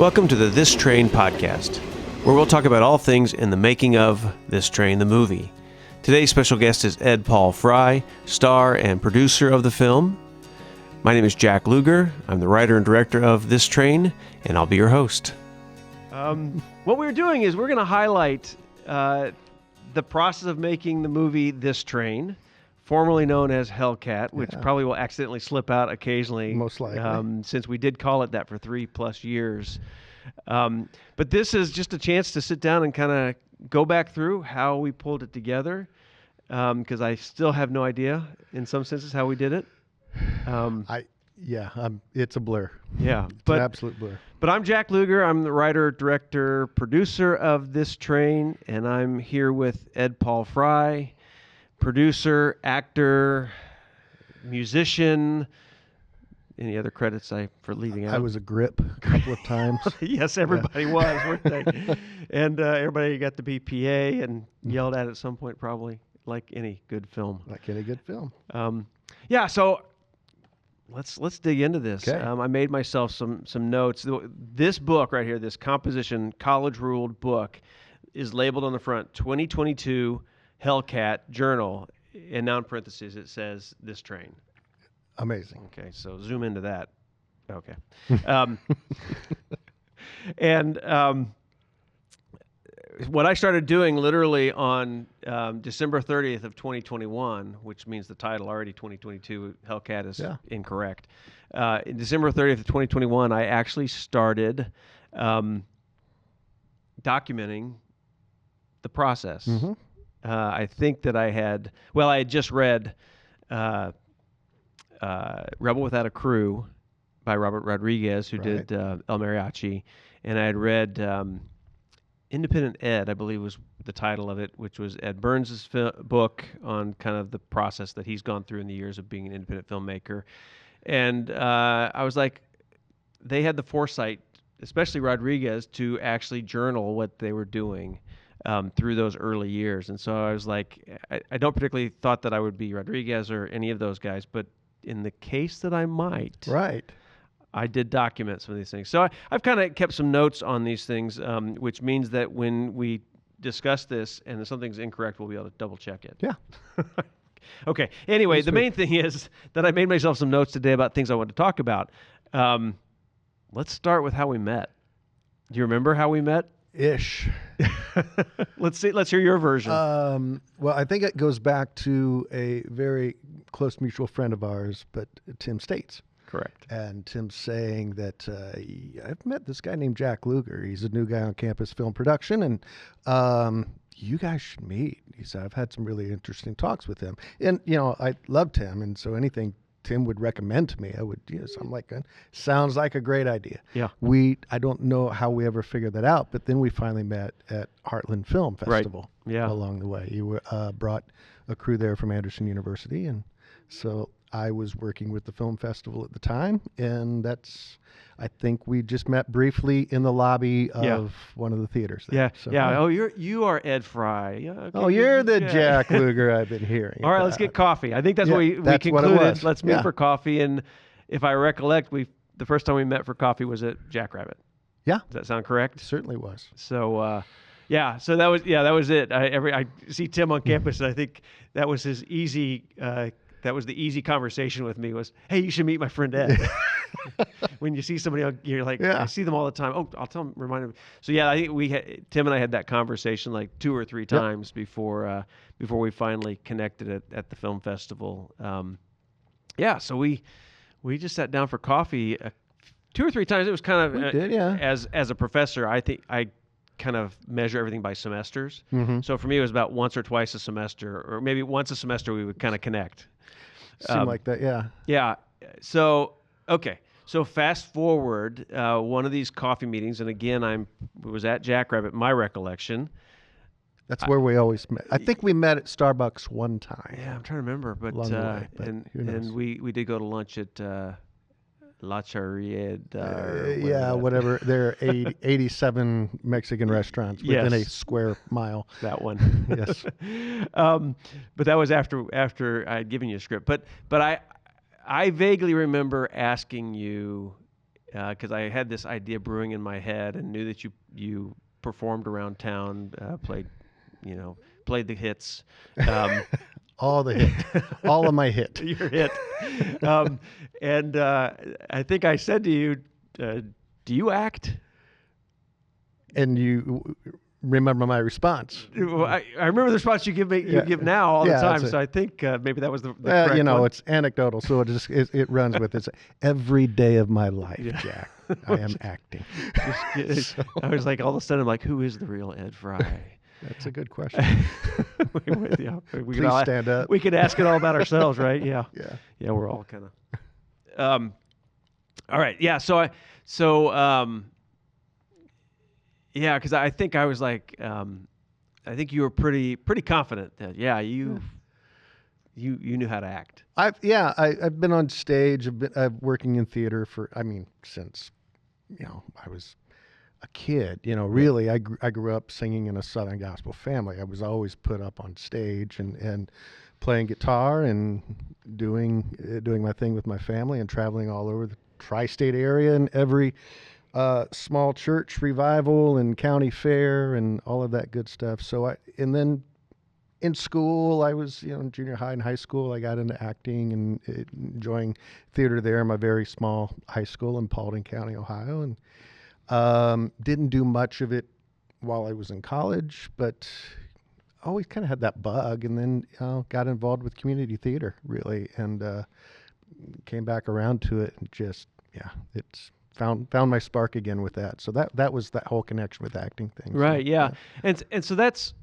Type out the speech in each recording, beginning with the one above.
Welcome to the This Train podcast, where we'll talk about all things in the making of This Train, the movie. Today's special guest is Ed Paul Fry, star and producer of the film. My name is Jack Lugar. I'm the writer and director of This Train, and I'll be your host. What we're doing is we're going to highlight the process of making the movie This Train, formerly known as Hellcat, which probably will accidentally slip out occasionally. Most likely. Since we did call it that for 3+ years. But this is just a chance to sit down and kind of go back through how we pulled it together, because I still have no idea, in some senses, how we did it. It's a blur. Yeah. It's an absolute blur. But I'm Jack Lugar. I'm the writer, director, producer of This Train, and I'm here with Ed Paul Fry, producer, actor, musician. Any other credits for leaving out? I was a grip a couple of times. Yes, everybody was, weren't they? And everybody got to be PA and yelled at some point, probably, like any good film. Like any good film. So let's dig into this. Okay. I made myself some notes. This book right here, this composition, college-ruled book, is labeled on the front, 2022 Hellcat Journal, and now in parentheses it says This Train. Amazing. Okay, so zoom into that. Okay. And what I started doing literally on December 30th of 2021, which means the title already 2022, Hellcat is incorrect. In December 30th of 2021, I actually started documenting the process. Mm-hmm. I think that I had just read Rebel Without a Crew by Robert Rodriguez, who did El Mariachi, and I had read Independent Ed, I believe was the title of it, which was Ed Burns' book on kind of the process that he's gone through in the years of being an independent filmmaker. And I was like, they had the foresight, especially Rodriguez, to actually journal what they were doing through those early years. And so I was like, I don't particularly thought that I would be Rodriguez or any of those guys, but in the case that I might, I did document some of these things. So I've kind of kept some notes on these things, which means that when we discuss this and if something's incorrect, we'll be able to double check it. Yeah. Okay. Anyway, the main thing is that I made myself some notes today about things I want to talk about. Let's start with how we met. Do you remember how we met? Ish. Let's hear your version. Well, I think it goes back to a very close mutual friend of ours, but Tim States. Correct. And Tim saying that I've met this guy named Jack Lugar. He's a new guy on campus film production, and you guys should meet. He said, I've had some really interesting talks with him. And, I loved him, and so anything Tim would recommend to me, I would use. I'm like, sounds like a great idea. Yeah. I don't know how we ever figured that out, but then we finally met at Heartland Film Festival along the way. You brought a crew there from Anderson University, and so I was working with the film festival at the time, and I think we just met briefly in the lobby of one of the theaters there. Yeah, so, Oh, you are Ed Fry. Yeah, okay. Oh, you're the Jack Lugar I've been hearing. All right, let's get coffee. I think that's what we concluded. What it was. Let's meet for coffee. And if I recollect, the first time we met for coffee was at Jackrabbit. Yeah. Does that sound correct? It certainly was. So, so that was it. I see Tim on campus, and I think that was his easy. That was the easy conversation with me was, hey, you should meet my friend Ed. When you see somebody, you're like, I see them all the time. Oh, I'll tell them, remind them. So I think Tim and I had that conversation like 2 or 3 times before we finally connected at the film festival. So we just sat down for coffee 2 or 3 times. It was kind of as a professor, I think I kind of measure everything by semesters. Mm-hmm. So for me, it was about once or twice a semester, or maybe once a semester we would kind of connect. Seemed like that, yeah. Yeah. So, okay. So fast forward, one of these coffee meetings, and again, it was at Jackrabbit, my recollection. That's where we always met. I think we met at Starbucks one time. Yeah, I'm trying to remember. But, along the way, but and we did go to lunch at La Charrieda. Whatever. There are 87 Mexican restaurants within a square mile. That one. Yes. But that was after I had given you a script. But I vaguely remember asking you because I had this idea brewing in my head and knew that you performed around town, played the hits. All the hit, all of my hit. Your hit. And I think I said to you, do you act? And you remember my response. I remember the response you give me. You give now all the time. So I think maybe that was the correct one. It's anecdotal, so it runs with it. Every day of my life, Jack, I am acting. I was like, all of a sudden, I'm like, who is the real Ed Fry? That's a good question. We Please stand up. We could ask it all about ourselves, right? Yeah. Yeah. We're all kind of. All right. Yeah. Yeah, because I think I was like, I think you were pretty confident that you knew how to act. I've been on stage. I've working in theater since I was a kid. Really, I grew up singing in a Southern gospel family. I was always put up on stage and playing guitar and doing my thing with my family and traveling all over the tri-state area and every small church revival and county fair and all of that good stuff. And then in school, I was, in junior high and high school, I got into acting and enjoying theater there in my very small high school in Paulding County, Ohio. And didn't do much of it while I was in college, but always kind of had that bug. And then got involved with community theater, really, and came back around to it and just, it's found my spark again with that. So that was that whole connection with acting thing. Right. So, yeah. And so that's,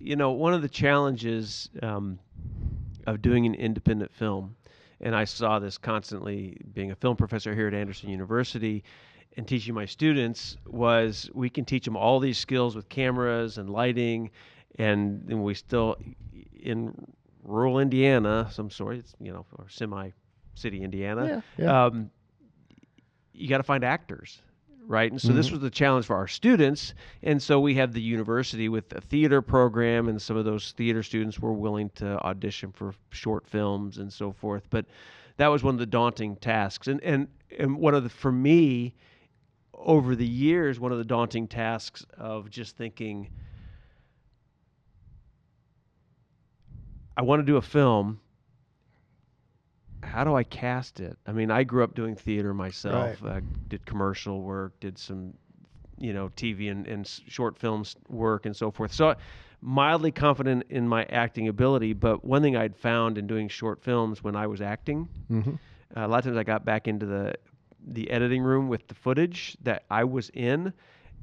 one of the challenges of doing an independent film, and I saw this constantly being a film professor here at Anderson University and teaching my students, was we can teach them all these skills with cameras and lighting, and we still, in rural Indiana, it's, or semi-city Indiana, you got to find actors, right? And so this was the challenge for our students. And so we have the university with a theater program, and some of those theater students were willing to audition for short films and so forth. But that was one of the daunting tasks. And for me, over the years, one of the daunting tasks of just thinking, I want to do a film. How do I cast it? I mean, I grew up doing theater myself. Right. Did commercial work, did some, TV and short films work and so forth. So mildly confident in my acting ability. But one thing I'd found in doing short films when I was acting, a lot of times I got back into the editing room with the footage that I was in,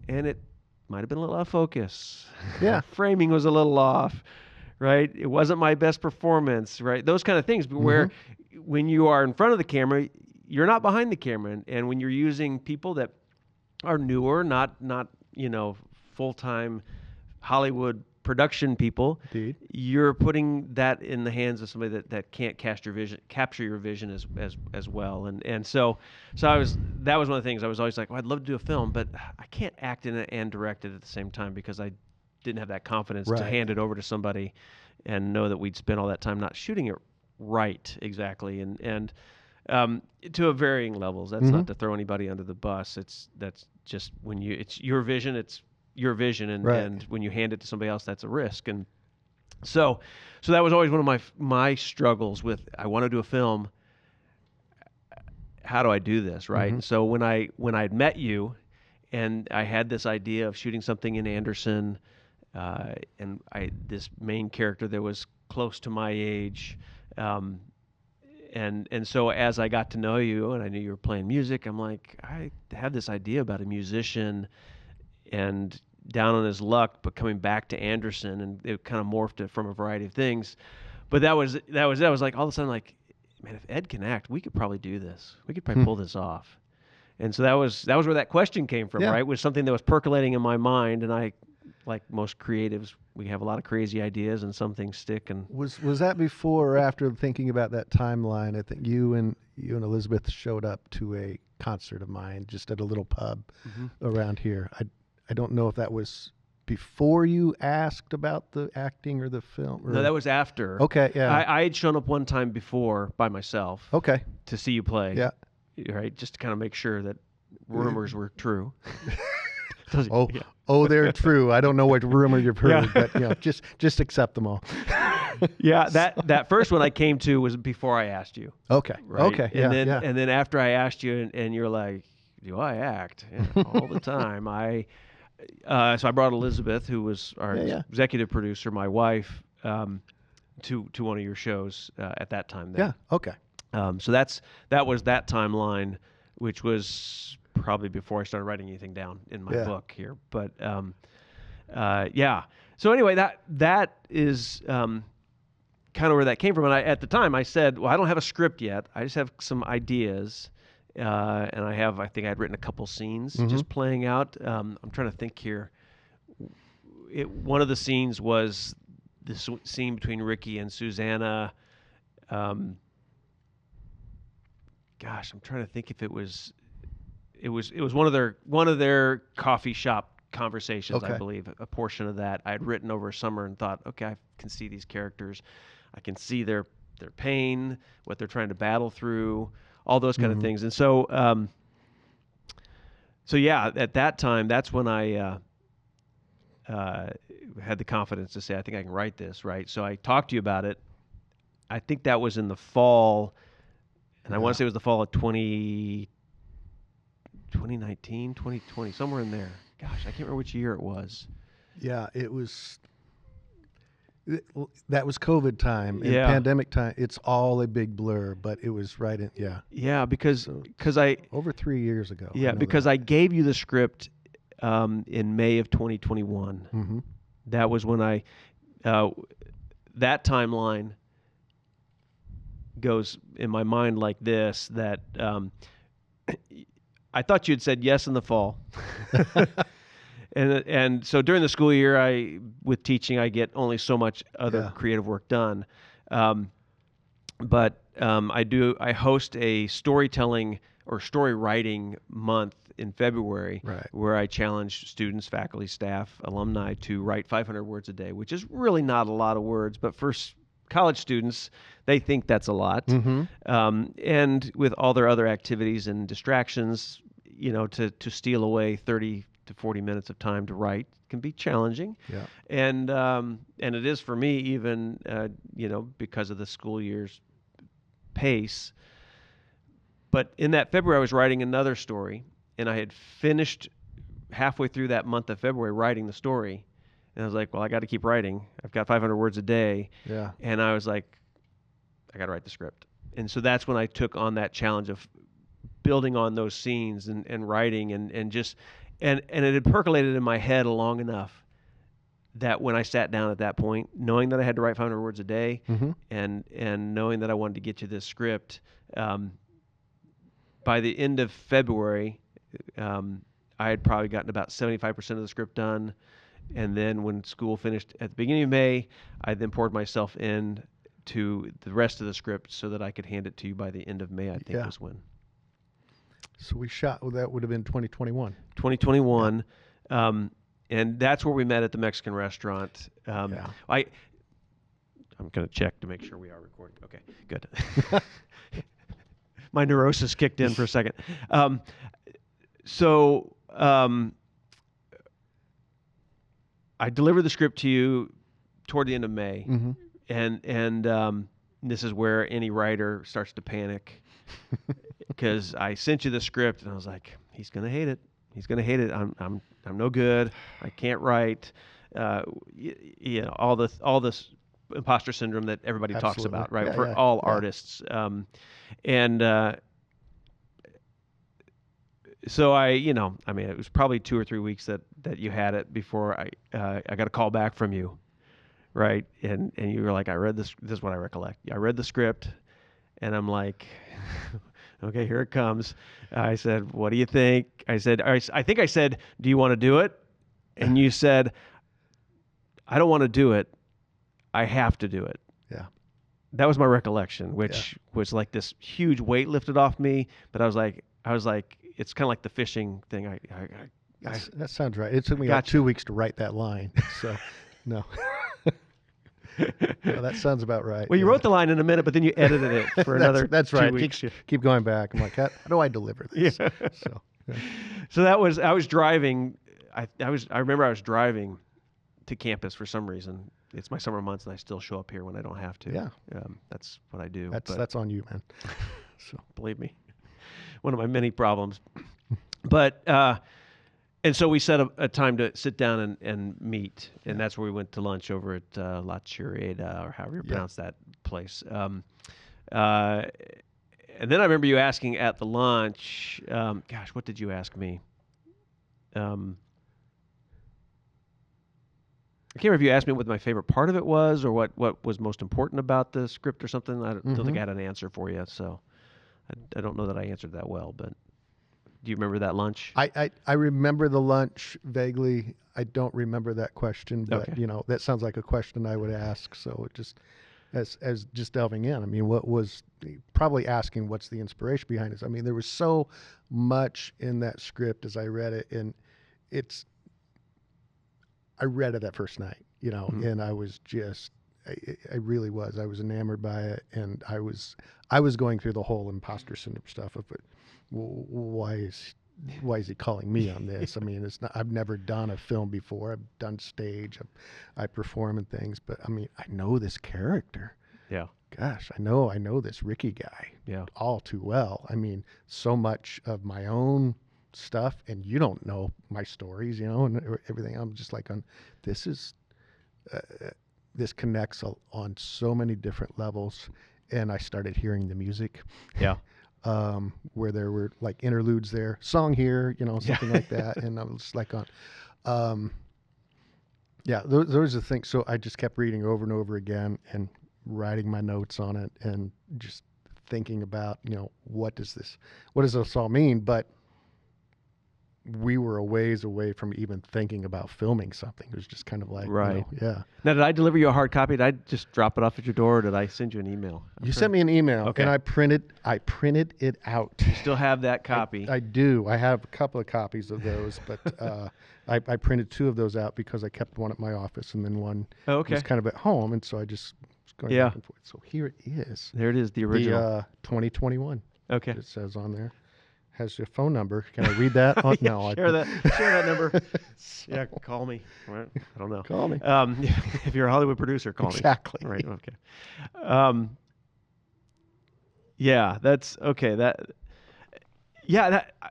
and it might have been a little out of focus. Yeah. Framing was a little off. Right? It wasn't my best performance, right? Those kind of things. But where when you are in front of the camera, you're not behind the camera. And when you're using people that are newer, not full-time Hollywood production people, Indeed. You're putting that in the hands of somebody that can't capture your vision as well. And so that was one of the things I was always like, well, I'd love to do a film, but I can't act in it and direct it at the same time because I didn't have that confidence to hand it over to somebody and know that we'd spend all that time not shooting it right exactly, and to a varying levels. That's not to throw anybody under the bus. That's just when it's your vision, and when you hand it to somebody else, that's a risk. And so that was always one of my struggles with, I want to do a film. How do I do this, right? And so when I'd met you, and I had this idea of shooting something in Anderson. And this main character that was close to my age, and so as I got to know you and I knew you were playing music, I'm like, I have this idea about a musician and down on his luck, but coming back to Anderson, and it kind of morphed it from a variety of things. But that was it. I was like, all of a sudden, like, man, if Ed can act, we could probably do this. We could probably pull this off. And so that was where that question came from, right? It was something that was percolating in my mind, and I, like most creatives, we have a lot of crazy ideas, and some things stick. And was that before or after thinking about that timeline? I think you and Elizabeth showed up to a concert of mine just at a little pub around here. I don't know if that was before you asked about the acting or the film. No, that was after. Okay, yeah. I had shown up one time before by myself. Okay. To see you play. Yeah. Right, just to kind of make sure that rumors were true. They're true. I don't know what rumor you've heard, but just accept them all. Yeah, that first one I came to was before I asked you. Okay. Right? Okay. And then after I asked you, and you're like, "Do I act?" All the time. So I brought Elizabeth, who was our executive producer, my wife, to one of your shows at that time. Then. Yeah. Okay. So that was that timeline, which was probably before I started writing anything down in my book here. But yeah. So anyway, that is kind of where that came from. And at the time I said, well, I don't have a script yet. I just have some ideas. And I think I'd written a couple scenes just playing out. I'm trying to think here. One of the scenes was this scene between Ricky and Susanna. Gosh, I'm trying to think if it was one of their coffee shop conversations. I believe a portion of that I had written over summer and thought, okay, I can see these characters. I can see their pain, what they're trying to battle through, all those kind of things. And so, yeah, at that time, that's when I had the confidence to say, I think I can write this, right? So I talked to you about it. I think that was in the fall, and I want to say it was the fall of 2019, 2020, somewhere in there. Gosh, I can't remember which year it was. Yeah, it was. That was COVID time and pandemic time. It's all a big blur, but it was right in. Yeah, because I over 3 years ago. Yeah, because I gave you the script in May of 2021. That was when I that timeline goes in my mind like this, that I thought you had said yes in the fall. And so during the school year, with teaching, I get only so much other creative work done. But I host a storytelling or story writing month in February, where I challenge students, faculty, staff, alumni to write 500 words a day, which is really not a lot of words, but for college students, they think that's a lot. And with all their other activities and distractions, to steal away 30 to 40 minutes of time to write can be challenging. And it is for me, even because of the school year's pace. But in that February, I was writing another story, and I had finished halfway through that month of February writing the story. And I was like, well, I got to keep writing. I've got 500 words a day. And I was like, I got to write the script. And so that's when I took on that challenge of building on those scenes and writing and it had percolated in my head long enough that when I sat down at that point, knowing that I had to write 500 words a day and knowing that I wanted to get you this script, by the end of February, I had probably gotten about 75% of the script done. And then when school finished at the beginning of May, I then poured myself in to the rest of the script so that I could hand it to you by the end of May, I think was when. So we shot, that would have been 2021. 2021. And that's where we met at the Mexican restaurant. I'm going to check to make sure we are recording. Okay, good. My neurosis kicked in for a second. I delivered the script to you toward the end of May. And this is where any writer starts to panic. Because I sent you the script and I was like, he's gonna hate it. He's gonna hate it. I'm no good. I can't write. All this imposter syndrome that everybody talks about, right? For all artists. So it was probably 2 or 3 weeks that you had it before I got a call back from you, right? And you were like, I read this. This is what I recollect. I read the script, and I'm like. Okay, here it comes. I said, what do you think? I think I said, do you want to do it? And you said, I don't want to do it. I have to do it. Yeah. That was my recollection, which was like this huge weight lifted off me. But I was like, it's kind of like the fishing thing. That sounds right. It took me about 2 weeks to write that line. So, no. No, that sounds about right. Well, you wrote the line in a minute, but then you edited it for another that's right. 2 weeks. Keep going back. I'm like, how do I deliver this? Yeah. So, So I was driving. I remember I was driving to campus for some reason. It's my summer months, and I still show up here when I don't have to. Yeah. That's what I do. That's on you, man. So believe me, one of my many problems. But and so we set a time to sit down and meet, and that's where we went to lunch over at La Churrera, or however you pronounce that place. And then I remember you asking at the lunch, gosh, what did you ask me? I can't remember if you asked me what my favorite part of it was, or what was most important about the script or something. I don't think I had an answer for you, so I don't know that I answered that well. But do you remember that lunch? I remember the lunch vaguely. I don't remember that question, but Okay. that sounds like a question I would ask. So it just as just delving in, I mean, what was probably asking what's the inspiration behind this? I mean, there was so much in that script as I read it, and I read it that first night, and I was just, I really was. I was enamored by it, and I was going through the whole imposter syndrome stuff of it. Well, why is he calling me on this? I mean, it's not. I've never done a film before. I've done stage. I perform and things, but I mean, I know this character. Yeah. Gosh, I know this Ricky guy. Yeah. All too well. I mean, so much of my own stuff, and you don't know my stories, and everything. I'm just like, this is this connects on so many different levels, and I started hearing the music. Yeah. Where there were like interludes there, song here, something like that, and I was like those are the things. So I just kept reading over and over again and writing my notes on it, and just thinking about, what does this all mean? But we were a ways away from even thinking about filming something. It was just kind of like, right. Yeah. Now, did I deliver you a hard copy? Did I just drop it off at your door, or did I send you an email? You sent me an email, okay. And I printed it out. You still have that copy? I do. I have a couple of copies of those, but I printed 2 of those out because I kept one at my office, and then one was kind of at home, and so I just was going back and forth. So here it is. There it is, the original. The 2021. Okay. It says on there. Has your phone number. Can I read that? Oh, yeah, no. Share that number. So, yeah, call me. I don't know. Call me. If you're a Hollywood producer, call me. Exactly. Right. Okay. Yeah, that's okay.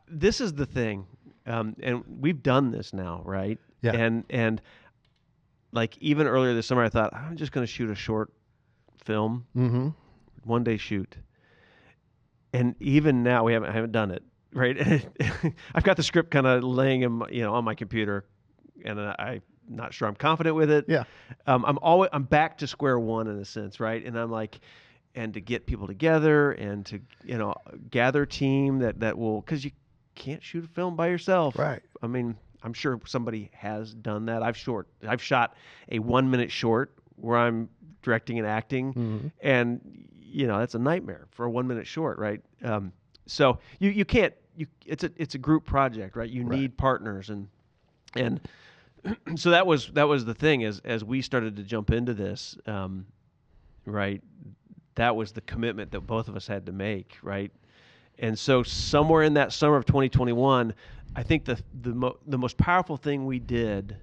This is the thing, and we've done this now, right? Yeah. And like even earlier this summer, I thought I'm just going to shoot a short film, 1 day shoot. And even now, I haven't done it, right? I've got the script kind of laying on my computer, and I'm not sure I'm confident with it. Yeah. I'm back to square one in a sense, right? And I'm like, and to get people together and to gather team that will, because you can't shoot a film by yourself, right? I mean, I'm sure somebody has done that. I've shot a 1 minute short where I'm directing and acting, and that's a nightmare for a 1 minute short, right? So you can't. It's a group project, right? You need partners, and so that was the thing as we started to jump into this, right? That was the commitment that both of us had to make, right? And so somewhere in that summer of 2021, I think the most powerful thing we did,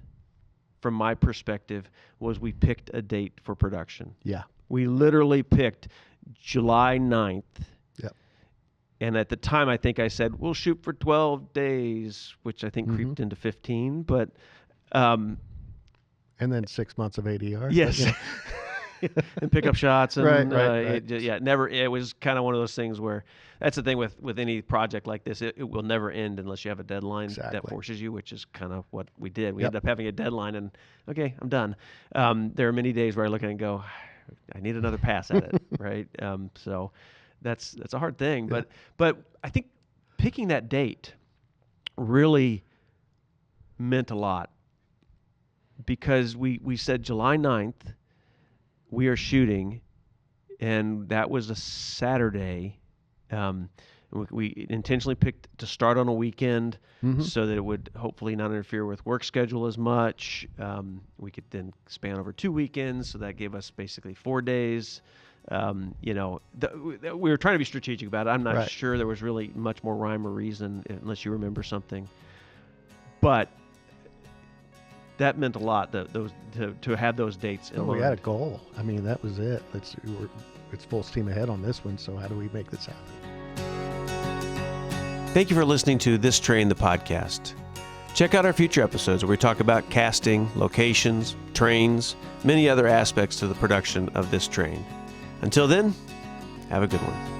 from my perspective, was we picked a date for production. Yeah. We literally picked July 9th. Yep. And at the time, I think I said, we'll shoot for 12 days, which I think creeped into 15. But and then 6 months of ADR. Yes. And pick up shots. And, right. It was kind of one of those things where that's the thing with any project like this. It will never end unless you have a deadline that forces you, which is kind of what we did. We ended up having a deadline, and okay, I'm done. There are many days where I look at it and go, I need another pass at it, right? So that's a hard thing. But I think picking that date really meant a lot, because we said July 9th, we are shooting, and that was a Saturday. We intentionally picked to start on a weekend so that it would hopefully not interfere with work schedule as much. We could then span over 2 weekends, so that gave us basically 4 days. We were trying to be strategic about it. I'm not sure there was really much more rhyme or reason, unless you remember something. But that meant a lot. To have those dates in mind. We had a goal. I mean, that was it. It's full steam ahead on this one. So how do we make this happen? Thank you for listening to This Train, the podcast. Check out our future episodes where we talk about casting, locations, trains, many other aspects to the production of This Train. Until then, have a good one.